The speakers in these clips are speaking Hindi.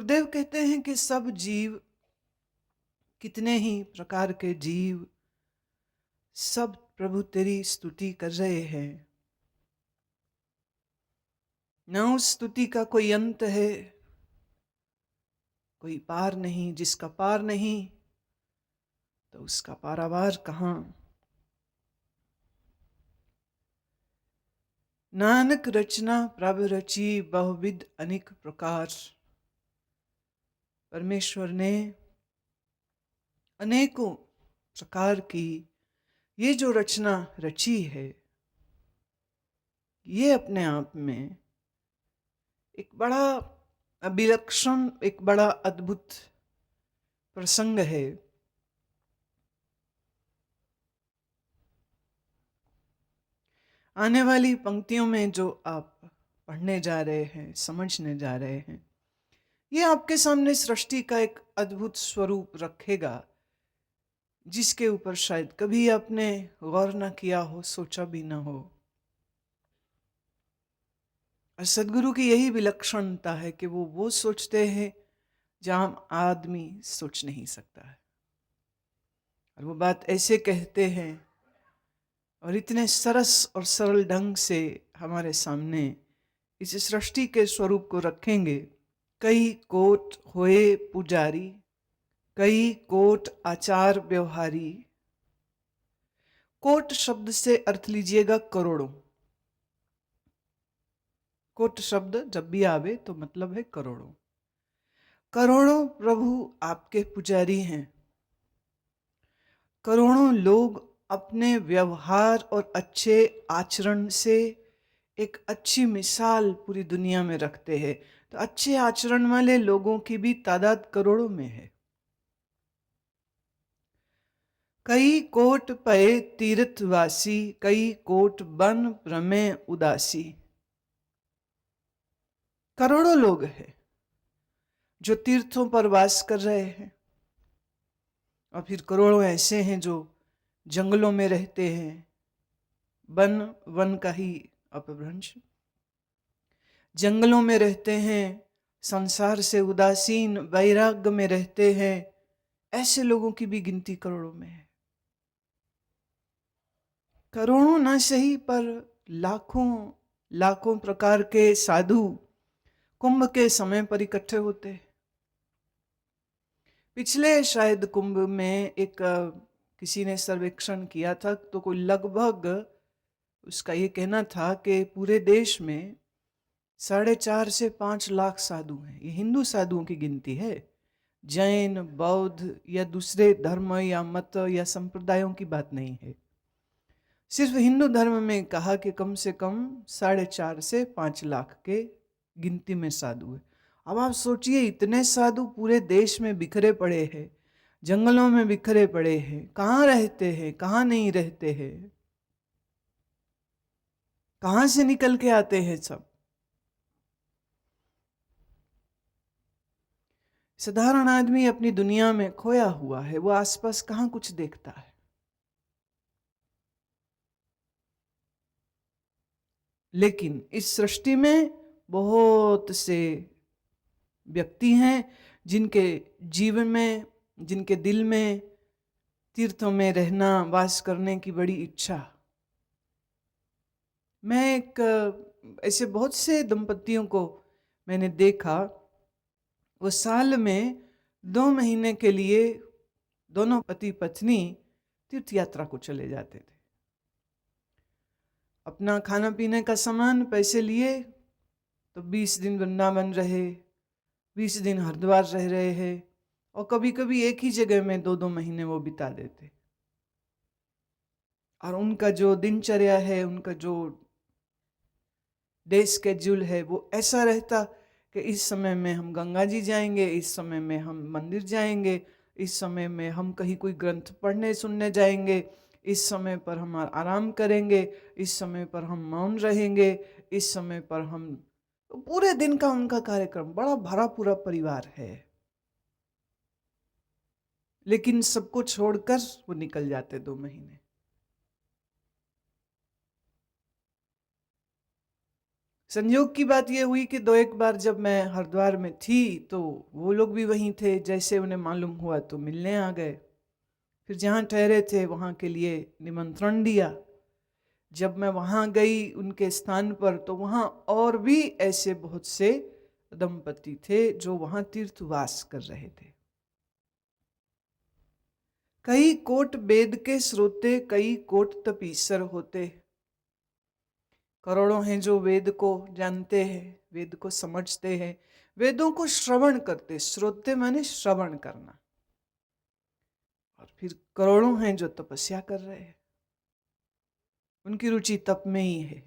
गुरुदेव कहते हैं कि सब जीव, कितने ही प्रकार के जीव, सब प्रभु तेरी स्तुति कर रहे हैं। न उस स्तुति का कोई अंत है, कोई पार नहीं। जिसका पार नहीं तो उसका पारावार कहाँ। नानक रचना प्रभ रची बहुविध अनेक प्रकार। परमेश्वर ने अनेकों प्रकार की ये जो रचना रची है, ये अपने आप में एक बड़ा विलक्षण, एक बड़ा अद्भुत प्रसंग है। आने वाली पंक्तियों में जो आप पढ़ने जा रहे हैं, समझने जा रहे हैं, ये आपके सामने सृष्टि का एक अद्भुत स्वरूप रखेगा, जिसके ऊपर शायद कभी आपने गौर ना किया हो, सोचा भी ना हो। और सदगुरु की यही विलक्षणता है कि वो सोचते हैं जहां आदमी सोच नहीं सकता है, और वो बात ऐसे कहते हैं और इतने सरस और सरल ढंग से हमारे सामने इस सृष्टि के स्वरूप को रखेंगे। कई कोट होए पुजारी, कई कोट आचार व्यवहारी। कोट शब्द से अर्थ लीजिएगा करोड़ों। कोट शब्द जब भी आवे तो मतलब है करोड़ों। करोड़ों प्रभु आपके पुजारी हैं। करोड़ों लोग अपने व्यवहार और अच्छे आचरण से एक अच्छी मिसाल पूरी दुनिया में रखते हैं। तो अच्छे आचरण वाले लोगों की भी तादाद करोड़ों में है। कई कोट पए तीर्थवासी, कई कोट बन प्रमेय उदासी। करोड़ों लोग हैं जो तीर्थों पर वास कर रहे हैं, और फिर करोड़ों ऐसे हैं जो जंगलों में रहते हैं। वन का ही अपभ्रंश। जंगलों में रहते हैं, संसार से उदासीन वैराग्य में रहते हैं। ऐसे लोगों की भी गिनती करोड़ों में है। करोड़ों ना सही पर लाखों लाखों प्रकार के साधु कुंभ के समय पर इकट्ठे होते हैं। पिछले शायद कुंभ में एक किसी ने सर्वेक्षण किया था, तो कोई लगभग उसका ये कहना था कि पूरे देश में 4.5 से 5 लाख साधु हैं। ये हिंदू साधुओं की गिनती है, जैन, बौद्ध या दूसरे धर्म या मत या संप्रदायों की बात नहीं है। सिर्फ हिंदू धर्म में कहा कि कम से कम 4.5 से 5 लाख के गिनती में साधु है। अब आप सोचिए, इतने साधु पूरे देश में बिखरे पड़े हैं, जंगलों में बिखरे पड़े हैं। कहाँ रहते हैं, कहाँ नहीं रहते हैं, कहाँ से निकल के आते हैं सब। साधारण आदमी अपनी दुनिया में खोया हुआ है, वो आसपास कहाँ कुछ देखता है। लेकिन इस सृष्टि में बहुत से व्यक्ति हैं जिनके जीवन में, जिनके दिल में तीर्थों में रहना, वास करने की बड़ी इच्छा। मैं ऐसे बहुत से दंपतियों को मैंने देखा, वो साल में 2 महीने के लिए दोनों पति पत्नी तीर्थ यात्रा को चले जाते थे। अपना खाना पीने का सामान, पैसे लिए तो 20 दिन वृंदावन रहे, 20 दिन हरिद्वार रह रहे हैं, और कभी कभी एक ही जगह में 2-2 महीने वो बिता देते। और उनका जो दिनचर्या है, उनका जो डे स्केड्यूल है, वो ऐसा रहता कि इस समय में हम गंगा जी जाएंगे, इस समय में हम मंदिर जाएंगे, इस समय में हम कहीं कोई ग्रंथ पढ़ने सुनने जाएंगे, इस समय पर हम आराम करेंगे, इस समय पर हम मौन रहेंगे, इस समय पर हम, तो पूरे दिन का उनका कार्यक्रम, बड़ा भरा पूरा परिवार है। लेकिन सबको छोड़कर वो निकल जाते 2 महीने। संयोग की बात यह हुई कि 2 एक बार जब मैं हरिद्वार में थी तो वो लोग भी वहीं थे। जैसे उन्हें मालूम हुआ तो मिलने आ गए। फिर जहाँ ठहरे थे वहाँ के लिए निमंत्रण दिया। जब मैं वहाँ गई उनके स्थान पर तो वहाँ और भी ऐसे बहुत से दंपति थे जो वहाँ तीर्थवास कर रहे थे। कई कोट वेद के श्रोते, कई कोट तपीसर होते। करोड़ों हैं जो वेद को जानते हैं, वेद को समझते हैं, वेदों को श्रवण करते। श्रोते माने श्रवण करना। और फिर करोड़ों हैं जो तपस्या कर रहे हैं, उनकी रुचि तप में ही है।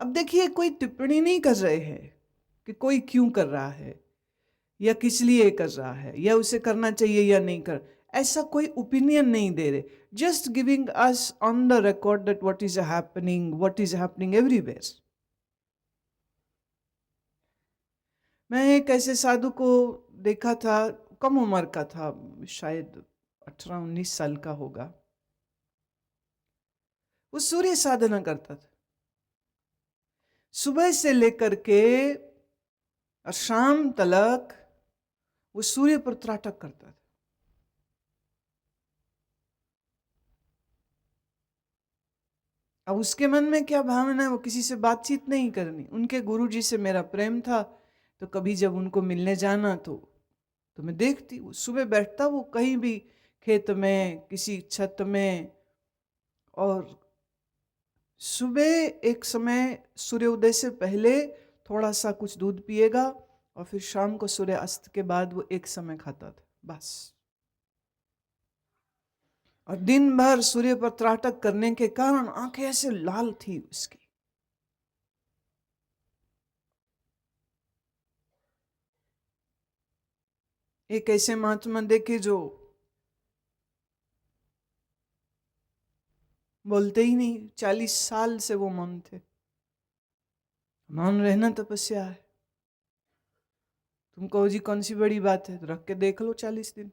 अब देखिए, कोई टिप्पणी नहीं कर रहे हैं कि कोई क्यों कर रहा है या किस लिए कर रहा है या उसे करना चाहिए या नहीं कर, ऐसा कोई ओपिनियन नहीं दे रहे। Just giving us on the record that what is happening everywhere. मैं एक ऐसे साधु को देखा था, कम उम्र का था, शायद 18-19 साल का होगा। वो सूर्य साधना करता था, सुबह से लेकर के और शाम तक वो सूर्य पर त्राटक करता था। अब उसके मन में क्या भावना है, वो किसी से बातचीत नहीं करनी। उनके गुरुजी से मेरा प्रेम था, तो कभी जब उनको मिलने जाना तो मैं देखती, वो सुबह बैठता, वो कहीं भी खेत में, किसी छत में, और सुबह एक समय सूर्योदय से पहले थोड़ा सा कुछ दूध पिएगा और फिर शाम को सूर्य अस्त के बाद वो एक समय खाता था बस। और दिन भर सूर्य पर त्राटक करने के कारण आंखें ऐसे लाल थी उसकी। एक ऐसे महात्मा देखे जो बोलते ही नहीं, 40 साल से वो मौन थे। मौन रहना तपस्या है। तुम कहो जी कौन सी बड़ी बात है, तो रख के देख लो 40 दिन,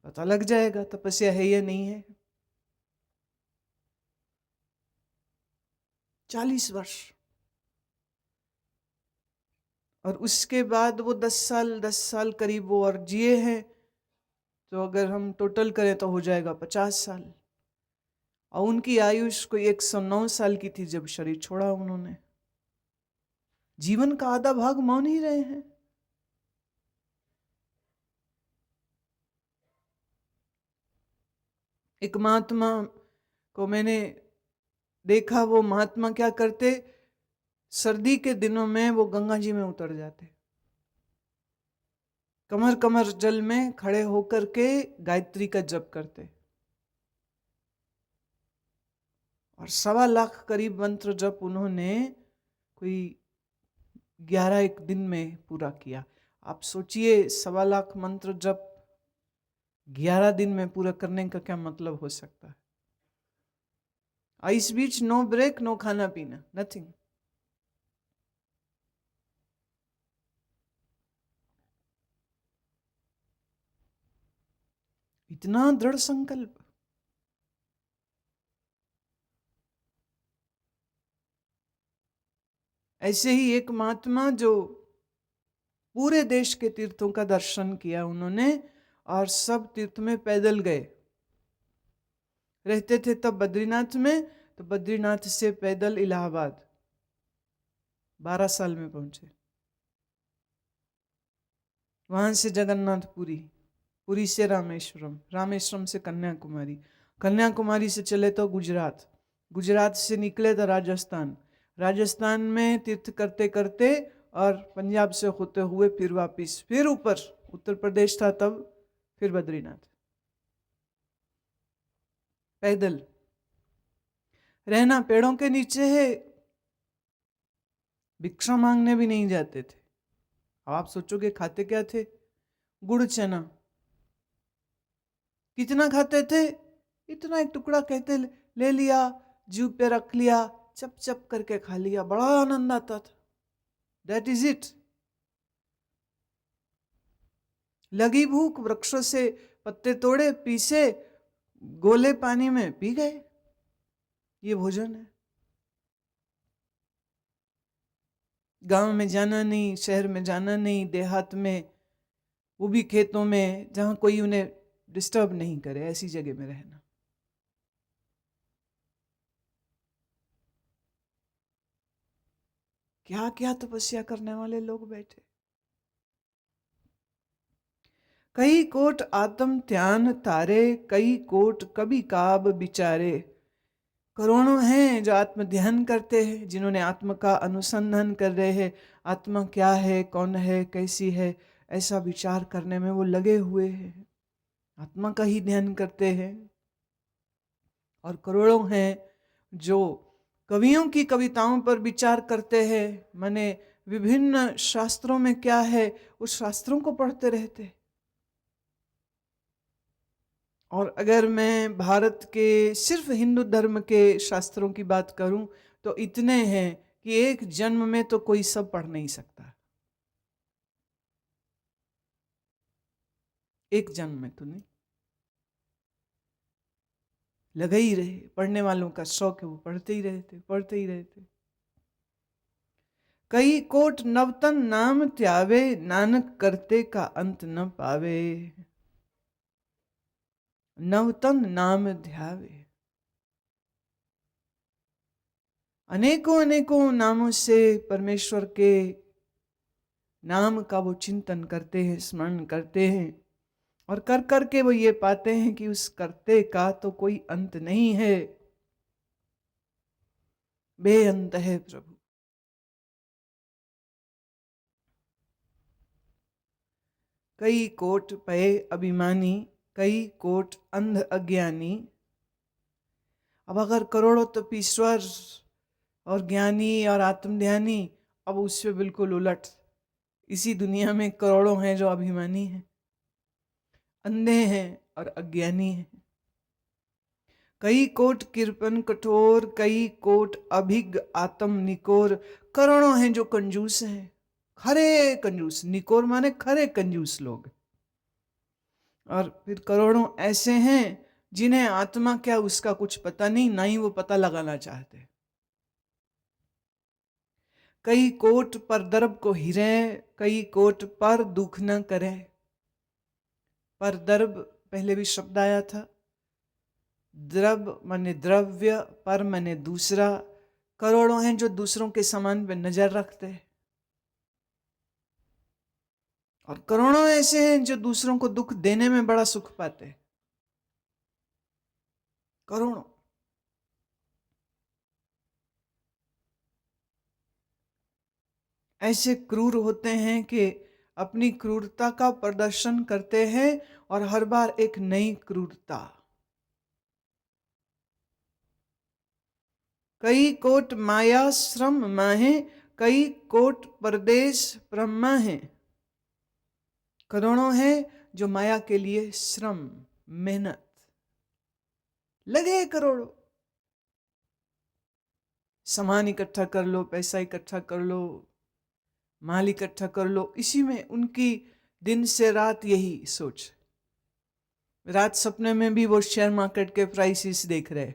पता लग जाएगा तपस्या है या नहीं है। 40 वर्ष। और उसके बाद वो 10 साल करीब वो और जिए हैं। तो अगर हम टोटल करें तो हो जाएगा 50 साल। और उनकी आयुष कोई 109 साल की थी जब शरीर छोड़ा उन्होंने। जीवन का आधा भाग मौन ही रहे हैं। एक महात्मा को मैंने देखा, वो महात्मा क्या करते, सर्दी के दिनों में वो गंगा जी में उतर जाते, कमर कमर जल में खड़े होकर के गायत्री का जप करते और 1.25 लाख करीब मंत्र जप उन्होंने कोई 11 दिन में पूरा किया। आप सोचिए 1.25 लाख मंत्र जप 11 दिन में पूरा करने का क्या मतलब हो सकता है। इस बीच नो ब्रेक, नो खाना पीना, नथिंग। इतना दृढ़ संकल्प। ऐसे ही एक महात्मा जो पूरे देश के तीर्थों का दर्शन किया उन्होंने, और सब तीर्थ में पैदल गए। रहते थे तब बद्रीनाथ में, तो बद्रीनाथ से पैदल इलाहाबाद 12 साल में पहुंचे। वहां से जगन्नाथपुरी, पुरी से रामेश्वरम, रामेश्वरम से कन्याकुमारी, कन्याकुमारी से चले तो गुजरात, गुजरात से निकले तो राजस्थान, राजस्थान में तीर्थ करते करते और पंजाब से होते हुए फिर वापिस, फिर ऊपर उत्तर प्रदेश था तब, फिर बद्रीनाथ पैदल। रहना पेड़ों के नीचे है, भिक्षा मांगने भी नहीं जाते थे। अब आप सोचोगे खाते क्या थे, गुड़ चना। कितना खाते थे, इतना एक टुकड़ा कहते ले लिया, जीव पे रख लिया, चप चप करके खा लिया, बड़ा आनंद आता था। That is it. लगी भूख, वृक्षों से पत्ते तोड़े, पीसे, गोले पानी में पी गए। ये भोजन है। गांव में जाना नहीं, शहर में जाना नहीं, देहात में, वो भी खेतों में जहां कोई उन्हें डिस्टर्ब नहीं करे, ऐसी जगह में रहना। क्या क्या तपस्या करने वाले लोग बैठे। कई कोट आत्म ध्यान तारे, कई कोट कभी काब बिचारे। करोड़ों हैं जो आत्म ध्यान करते हैं, जिन्होंने आत्मा का अनुसंधान कर रहे हैं, आत्मा क्या है, कौन है, कैसी है, ऐसा विचार करने में वो लगे हुए हैं, आत्मा का ही ध्यान करते हैं। और करोड़ों हैं जो कवियों की कविताओं पर विचार करते हैं, माने विभिन्न शास्त्रों में क्या है उस शास्त्रों को पढ़ते रहते। और अगर मैं भारत के सिर्फ हिंदू धर्म के शास्त्रों की बात करूं तो इतने हैं कि एक जन्म में तो कोई सब पढ़ नहीं सकता, एक जन्म में तो नहीं। लगा ही रहे, पढ़ने वालों का शौक है, वो पढ़ते ही रहते, पढ़ते ही रहते। कई कोट नवतन नाम त्यावे, नानक करते का अंत न पावे। नवतन नाम ध्यावे, अनेकों अनेकों नामों से परमेश्वर के नाम का वो चिंतन करते हैं, स्मरण करते हैं, और कर करके वो ये पाते हैं कि उस करते का तो कोई अंत नहीं है, बेअंत है प्रभु। कई कोट पए अभिमानी, कई कोट अंध अज्ञानी। अब अगर करोड़ों तपीश्वर और ज्ञानी और आत्मध्यानी, अब उससे बिल्कुल उलट, इसी दुनिया में करोड़ों हैं जो अभिमानी हैं, अंधे हैं और अज्ञानी हैं। कई कोट कृपन कठोर, कई कोट अभिज्ञ आत्म निकोर। करोड़ों हैं जो कंजूस हैं, खरे कंजूस, निकोर माने खरे कंजूस लोग। और फिर करोड़ों ऐसे हैं जिन्हें आत्मा क्या उसका कुछ पता नहीं, ना ही वो पता लगाना चाहते। कई कोट पर दर्ब को हिरे, कई कोट पर दुख न करे। पर दर्ब पहले भी शब्द आया था, द्रव माने द्रव्य, पर माने दूसरा। करोड़ों हैं जो दूसरों के सामान पे नजर रखते हैं, और करोड़ों ऐसे हैं जो दूसरों को दुख देने में बड़ा सुख पाते हैं। करोड़ों। ऐसे क्रूर होते हैं कि अपनी क्रूरता का प्रदर्शन करते हैं, और हर बार एक नई क्रूरता। कई कोट माया श्रम माहे, कई कोट परदेश ब्रह्मा है। करोड़ों हैं जो माया के लिए श्रम, मेहनत लगे, करोड़ों। सामान इकट्ठा कर लो, पैसा इकट्ठा कर लो, माल इकट्ठा कर लो, इसी में उनकी दिन से रात यही सोच। रात सपने में भी वो शेयर मार्केट के प्राइसेस देख रहे,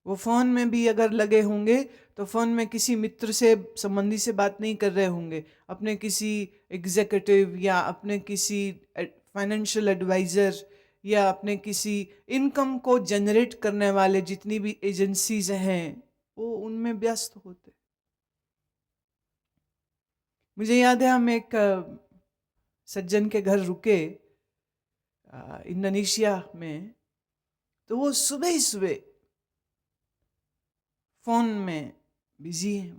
वो फोन में भी अगर लगे होंगे तो फोन में किसी मित्र से, संबंधी से बात नहीं कर रहे होंगे, अपने किसी एग्जीक्यूटिव या अपने किसी फाइनेंशियल एडवाइजर या अपने किसी इनकम को जनरेट करने वाले जितनी भी एजेंसीज हैं वो उनमें व्यस्त होते। मुझे याद है हम एक सज्जन के घर रुके इंडोनेशिया में, तो वो सुबह ही सुबह फोन में बिजी है।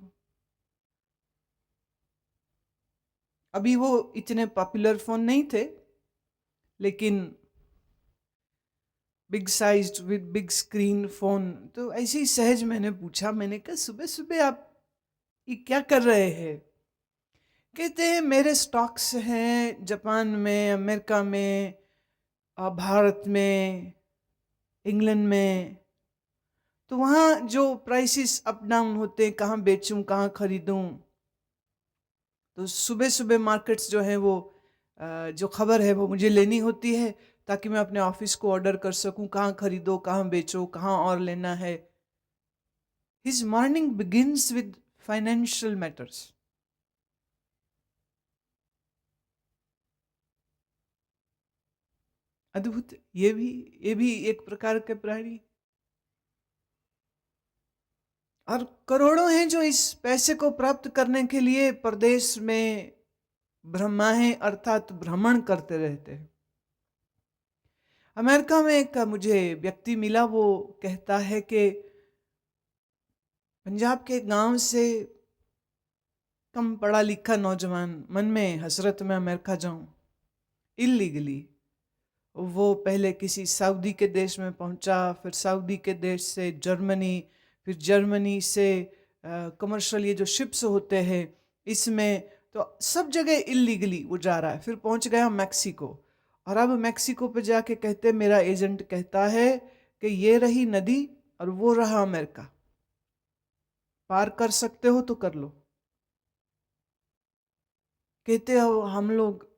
अभी वो इतने पॉपुलर फोन नहीं थे, लेकिन big sized with big screen phone. तो ऐसे ही सहज मैंने पूछा, मैंने कहा सुबह सुबह आप ये क्या कर रहे हैं? कहते हैं मेरे स्टॉक्स हैं जापान में, अमेरिका में, भारत में, इंग्लैंड में। तो वहाँ जो प्राइसेस अप डाउन होते हैं, कहाँ बेचूं कहाँ खरीदूं, तो सुबह सुबह मार्केट्स जो है वो जो खबर है वो मुझे लेनी होती है ताकि मैं अपने ऑफिस को ऑर्डर कर सकूं, कहाँ खरीदो, कहाँ बेचो, कहाँ और लेना है. His morning begins with financial matters. अद्भुत. ये भी एक प्रकार के प्राणी. और करोड़ों हैं जो इस पैसे को प्राप्त करने के लिए प्रदेश में ब्रह्माएं अर्थात भ्रमण करते रहते हैं. अमेरिका में एक मुझे व्यक्ति मिला, वो कहता है कि पंजाब के गांव से कम पढ़ा लिखा नौजवान मन में हसरत में अमेरिका जाऊं इलीगली. वो पहले किसी सऊदी के देश में पहुंचा, फिर सऊदी के देश से जर्मनी, फिर जर्मनी से कमर्शियल ये जो शिप्स होते हैं इसमें, तो सब जगह इलीगली वो जा रहा है. फिर पहुंच गया मैक्सिको, और अब मैक्सिको पे जाके कहते मेरा एजेंट कहता है कि ये रही नदी और वो रहा अमेरिका, पार कर सकते हो तो कर लो. कहते हो हम लोग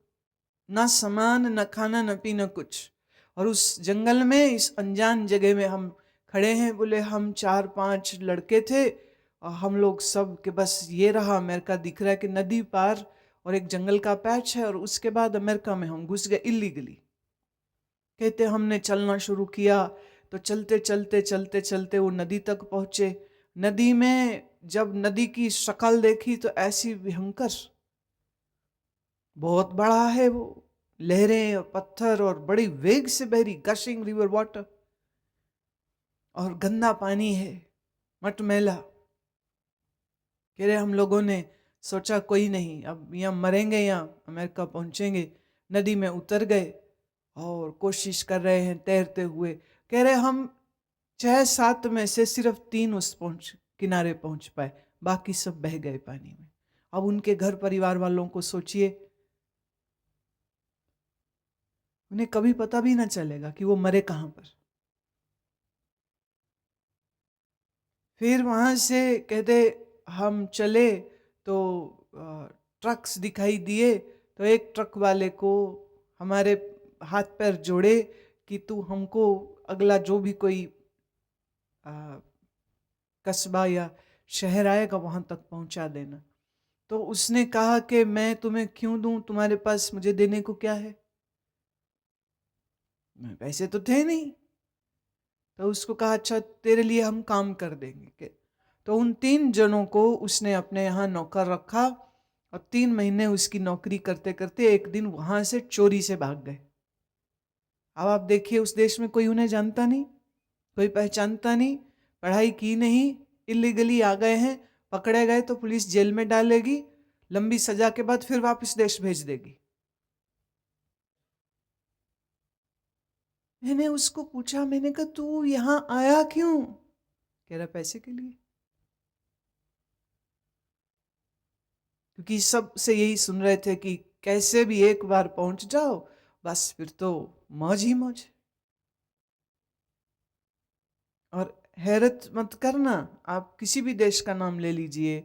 ना सामान, न खाना, न पीना कुछ, और उस जंगल में इस अनजान जगह में हम खड़े हैं. बोले हम 4-5 लड़के थे और हम लोग सब के बस ये रहा अमेरिका दिख रहा है कि नदी पार और एक जंगल का पैच है, और उसके बाद अमेरिका में हम घुस गए इलीगली. कहते हमने चलना शुरू किया, तो चलते चलते चलते चलते वो नदी तक पहुंचे. नदी में जब नदी की शक्ल देखी तो ऐसी भयंकर, बहुत बड़ा है वो, लहरें और पत्थर और बड़ी वेग से बह रही गशिंग रिवर वाटर, और गंदा पानी है, मटमैला. कह रहे हम लोगों ने सोचा कोई नहीं, अब यहाँ मरेंगे या अमेरिका पहुंचेंगे. नदी में उतर गए और कोशिश कर रहे हैं तैरते हुए. कह रहे हम 6-7 में से सिर्फ 3 उस किनारे पहुंच पाए, बाकी सब बह गए पानी में. अब उनके घर परिवार वालों को सोचिए, उन्हें कभी पता भी ना चलेगा कि वो मरे कहाँ पर. फिर वहाँ से कहते हम चले तो ट्रक्स दिखाई दिए, तो एक ट्रक वाले को हमारे हाथ पैर जोड़े कि तू हमको अगला जो भी कोई कस्बा या शहर आएगा वहाँ तक पहुँचा देना. तो उसने कहा कि मैं तुम्हें क्यों दूं, तुम्हारे पास मुझे देने को क्या है, पैसे तो थे नहीं. तो उसको कहा अच्छा तेरे लिए हम काम कर देंगे. तो उन 3 जनों को उसने अपने यहाँ नौकर रखा, और 3 महीने उसकी नौकरी करते करते एक दिन वहाँ से चोरी से भाग गए. अब आप देखिए उस देश में कोई उन्हें जानता नहीं, कोई पहचानता नहीं, पढ़ाई की नहीं, इलीगली आ गए हैं, पकड़े गए तो पुलिस जेल में डालेगी, लंबी सजा के बाद फिर वापस देश भेज देगी. मैंने उसको पूछा, मैंने कहा तू यहाँ आया क्यों? कह रहा पैसे के लिए. क्योंकि सब से यही सुन रहे थे कि कैसे भी एक बार पहुंच जाओ बस फिर तो मौज ही मौज. और हैरत मत करना, आप किसी भी देश का नाम ले लीजिए,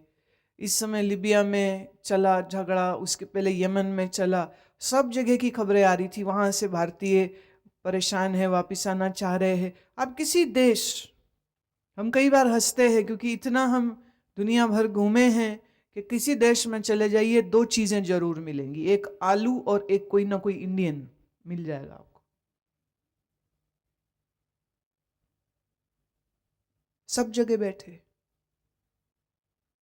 इस समय लिबिया में चला झगड़ा, उसके पहले यमन में चला, सब जगह की खबरें आ रही थी. वहाँ से भारतीय परेशान है, वापिस आना चाह रहे हैं. आप किसी देश, हम कई बार हंसते हैं क्योंकि इतना हम दुनिया भर घूमे हैं कि किसी देश में चले जाइए 2 चीज़ें जरूर मिलेंगी, एक आलू और एक कोई ना कोई इंडियन मिल जाएगा आपको. सब जगह बैठे,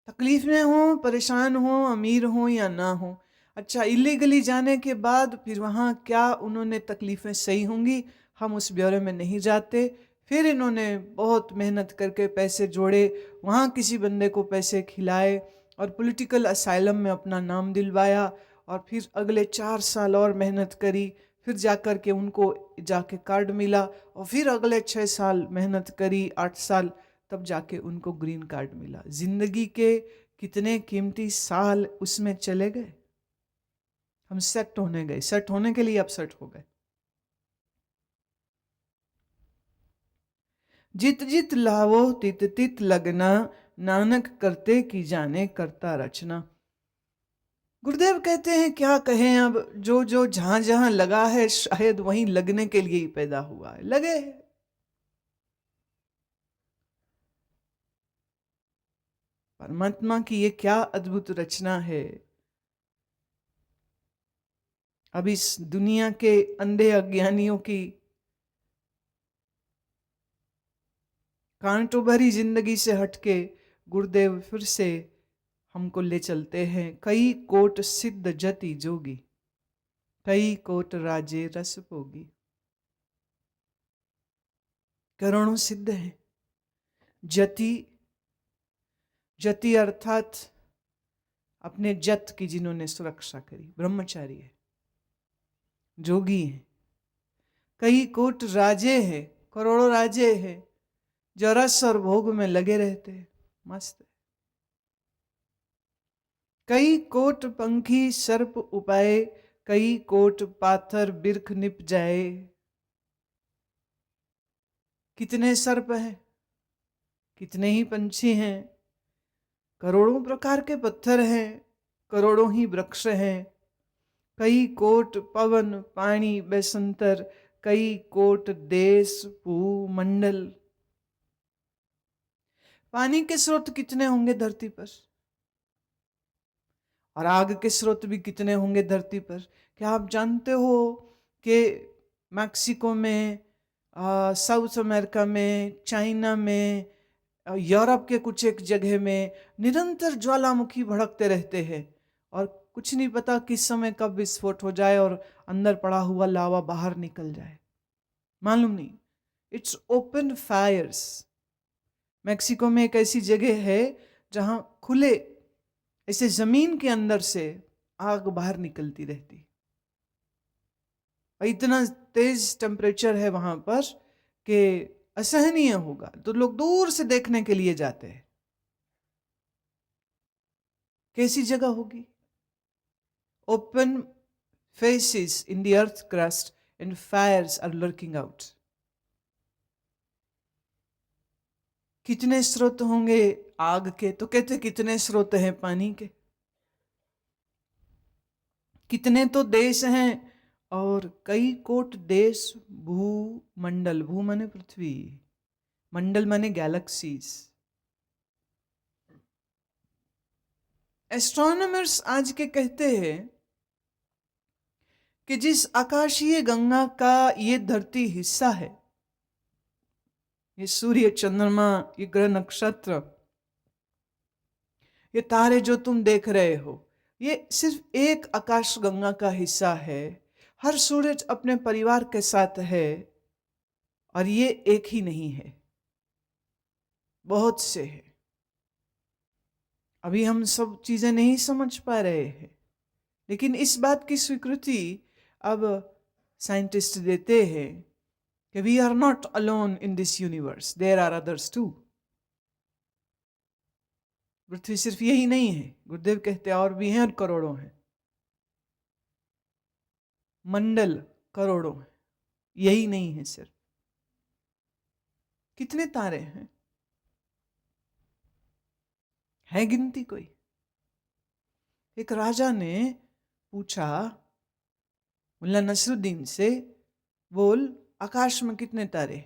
तकलीफ में हो, परेशान हो, अमीर हो या ना हो. अच्छा इलीगली जाने के बाद फिर वहाँ क्या उन्होंने तकलीफ़ें सही होंगी, हम उस ब्यौरे में नहीं जाते. फिर इन्होंने बहुत मेहनत करके पैसे जोड़े, वहाँ किसी बंदे को पैसे खिलाए और पॉलिटिकल असाइलम में अपना नाम दिलवाया, और फिर अगले 4 साल और मेहनत करी, फिर जाकर के उनको जाके कार्ड मिला, और फिर अगले 6 साल मेहनत करी, 8 साल, तब जाके उनको ग्रीन कार्ड मिला. जिंदगी के कितने कीमती साल उसमें चले गए. हम सेट होने गए, सेट होने के लिए अब सेट हो गए. जित जित लावो तित तित लगना, नानक करते की जाने करता रचना. गुरुदेव कहते हैं क्या कहें, अब जो जो जहां जहां लगा है शायद वहीं लगने के लिए ही पैदा हुआ है, लगे। परमात्मा की ये क्या अद्भुत रचना है। अब इस दुनिया के अंधे अज्ञानियों की कांटों भरी जिंदगी से हटके गुरुदेव फिर से हमको ले चलते हैं। कई कोट सिद्ध जति जोगी, कई कोट राजे रस भोगी। करोड़ों सिद्ध हैं। जति, जति अर्थात अपने जत की जिन्होंने सुरक्षा करी, ब्रह्मचारी है। जोगी हैं। कई कोट राजे हैं, करोड़ों राजे हैं जो रस और भोग में लगे रहते हैं, मस्त है। कई कोट पंखी सर्प उपाए, कई कोट पाथर बिरख निप जाए। कितने सर्प हैं, कितने ही पंछी हैं, करोड़ों प्रकार के पत्थर हैं, करोड़ों ही वृक्ष हैं। कई कोट पवन पानी बेसंतर, कई कोट देश भू मंडल। पानी के स्रोत कितने होंगे धरती पर, और आग के स्रोत भी कितने होंगे धरती पर। क्या आप जानते हो कि मैक्सिको में, साउथ अमेरिका में, चाइना में, यूरोप के कुछ एक जगह में निरंतर ज्वालामुखी भड़कते रहते हैं और कुछ नहीं पता किस समय कब विस्फोट हो जाए और अंदर पड़ा हुआ लावा बाहर निकल जाए, मालूम नहीं। It's open Fyers. मैक्सिको में एक ऐसी जगह है जहां खुले ऐसे जमीन के अंदर से आग बाहर निकलती रहती, और इतना तेज टेम्परेचर है वहां पर कि असहनीय होगा, तो लोग दूर से देखने के लिए जाते हैं। कैसी जगह होगी? Open faces in the earth crust and fires are lurking out. कितने स्रोत होंगे आग के, तो कहते कितने स्रोत हैं पानी के। कितने तो देश हैं, और कई कोट देश भूमंडल। भू माने पृथ्वी, मंडल माने गैलेक्सीज। एस्ट्रोनॉमर्स आज के कहते हैं कि जिस आकाशीय गंगा का ये धरती हिस्सा है, ये सूर्य चंद्रमा, ये ग्रह नक्षत्र, ये तारे जो तुम देख रहे हो, ये सिर्फ एक आकाश गंगा का हिस्सा है। हर सूरज अपने परिवार के साथ है, और ये एक ही नहीं है, बहुत से हैं। अभी हम सब चीजें नहीं समझ पा रहे हैं, लेकिन इस बात की स्वीकृति अब साइंटिस्ट देते हैं कि we are not alone in this universe, there are others too. पृथ्वी सिर्फ यही नहीं है, गुरुदेव कहते हैं और भी हैं, और करोड़ों हैं। मंडल करोड़ों हैं, यही नहीं है सिर्फ। कितने तारे हैं, है गिनती कोई? एक राजा ने पूछा मुल्ला नसरुद्दीन से, बोल आकाश में कितने तारे?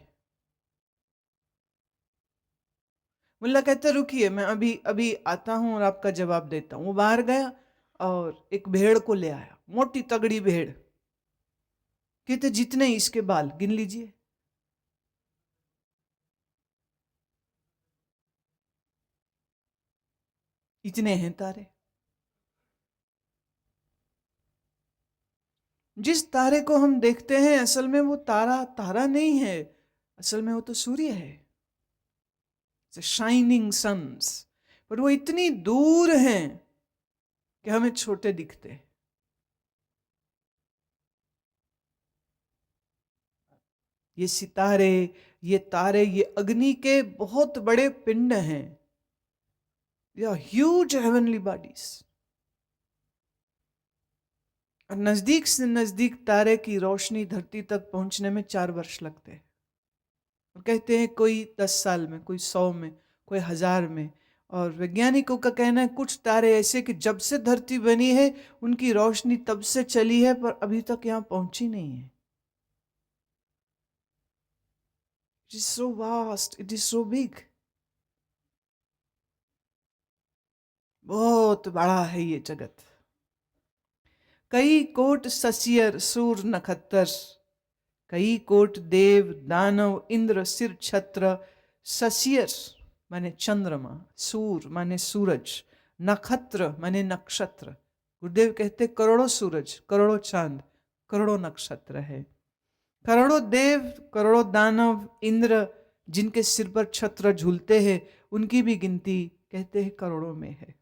मुल्ला कहते रुकिए, मैं अभी अभी आता हूं और आपका जवाब देता हूं। वो बाहर गया और एक भेड़ को ले आया, मोटी तगड़ी भेड़। कहते जितने इसके बाल गिन लीजिए। इतने हैं तारे। जिस तारे को हम देखते हैं असल में वो तारा तारा नहीं है, असल में वो तो सूर्य है, शाइनिंग सन्स। पर वो इतनी दूर हैं कि हमें छोटे दिखते हैं। ये सितारे, ये तारे, ये अग्नि के बहुत बड़े पिंड हैं, ये ह्यूज हेवनली बॉडीज। और नजदीक से नजदीक तारे की रोशनी धरती तक पहुंचने में 4 वर्ष लगते हैं। और कहते हैं कोई 10 साल में, कोई 100 में, कोई 1000 में, और वैज्ञानिकों का कहना है कुछ तारे ऐसे कि जब से धरती बनी है उनकी रोशनी तब से चली है पर अभी तक यहाँ पहुंची नहीं है। It is so vast, it is so big. बहुत बड़ा है ये जगत। कई कोट ससियर सूर नक्षत्र, कई कोट देव दानव इंद्र सिर छत्र। ससियर माने चंद्रमा, सूर माने सूरज, नक्षत्र माने नक्षत्र। गुरुदेव कहते करोड़ों सूरज, करोड़ों चांद, करोड़ों नक्षत्र है। करोड़ों देव, करोड़ों दानव, इंद्र जिनके सिर पर छत्र झूलते हैं, उनकी भी गिनती कहते हैं करोड़ों में है।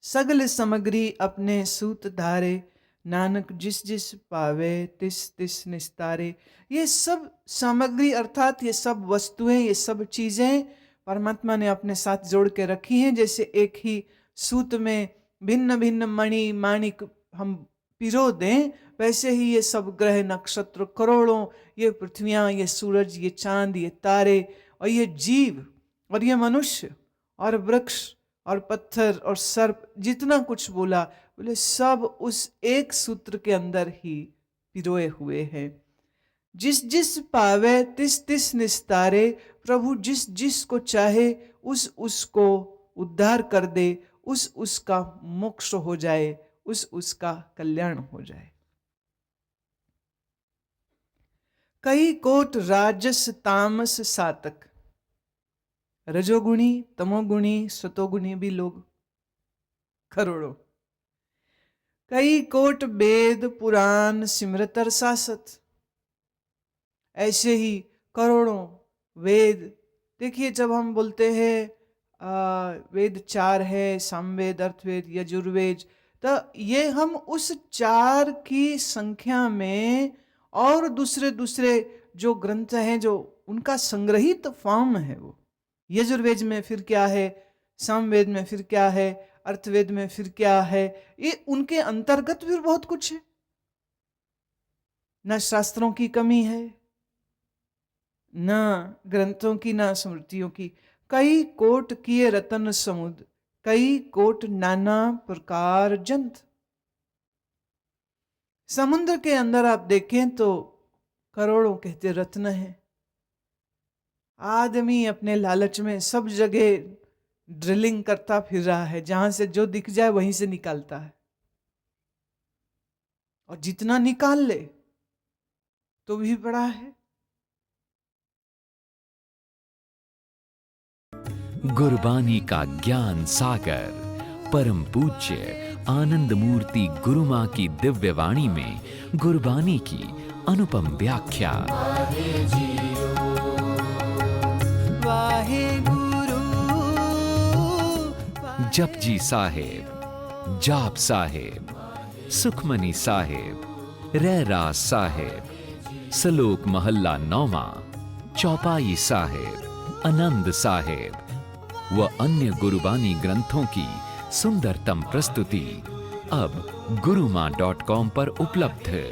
सगल सामग्री अपने सूत धारे, नानक जिस जिस पावे तिस तिस निस्तारे। ये सब सामग्री अर्थात ये सब वस्तुएं, ये सब चीजें परमात्मा ने अपने साथ जोड़ के रखी हैं। जैसे एक ही सूत में भिन्न भिन्न मणि माणिक हम पिरो दें, वैसे ही ये सब ग्रह नक्षत्र करोड़ों, ये पृथ्वियां, ये सूरज, ये चांद, ये तारे और ये जीव और ये मनुष्य और वृक्ष और पत्थर और सर्प, जितना कुछ बोला, बोले सब उस एक सूत्र के अंदर ही पिरोए हुए हैं। जिस जिस पावे तिस तिस निस्तारे। प्रभु जिस जिस को चाहे उस उसको उद्धार कर दे, उस उसका मोक्ष हो जाए, उस उसका कल्याण हो जाए। कई कोट राजस तामस सातक। रजोगुणी, तमोगुणी, सतोगुणी भी लोग करोड़ों। कई कोट वेद पुराण सिमरतर सासत। ऐसे ही करोड़ों वेद। देखिए जब हम बोलते हैं वेद 4 है, सामवेद, अर्थवेद, यजुर्वेद, तो ये हम उस 4 की संख्या में और दूसरे दूसरे जो ग्रंथ हैं जो उनका संग्रहित फॉर्म है, वो यजुर्वेद में फिर क्या है, सामवेद में फिर क्या है, अर्थवेद में फिर क्या है, ये उनके अंतर्गत भी बहुत कुछ है। न शास्त्रों की कमी है, न ग्रंथों की, न स्मृतियों की। कई कोट किए रतन समुद्र, कई कोट नाना प्रकार जंत। समुद्र के अंदर आप देखें तो करोड़ों कहते रत्न है। आदमी अपने लालच में सब जगह ड्रिलिंग करता फिर रहा है, जहां से जो दिख जाए वहीं से निकालता है, और जितना निकाल ले तो भी बड़ा है। गुरबानी का ज्ञान सागर परम पूज्य आनंद मूर्ति गुरु मां की दिव्य वाणी में गुरबानी की अनुपम व्याख्या। जपजी साहेब, जाप साहेब, सुखमनी साहेब, रहरास साहेब, सलोक महल्ला 9वां, चौपाई साहेब, आनंद साहेब व अन्य गुरुबानी ग्रंथों की सुंदरतम प्रस्तुति अब gurumaa.com पर उपलब्ध है।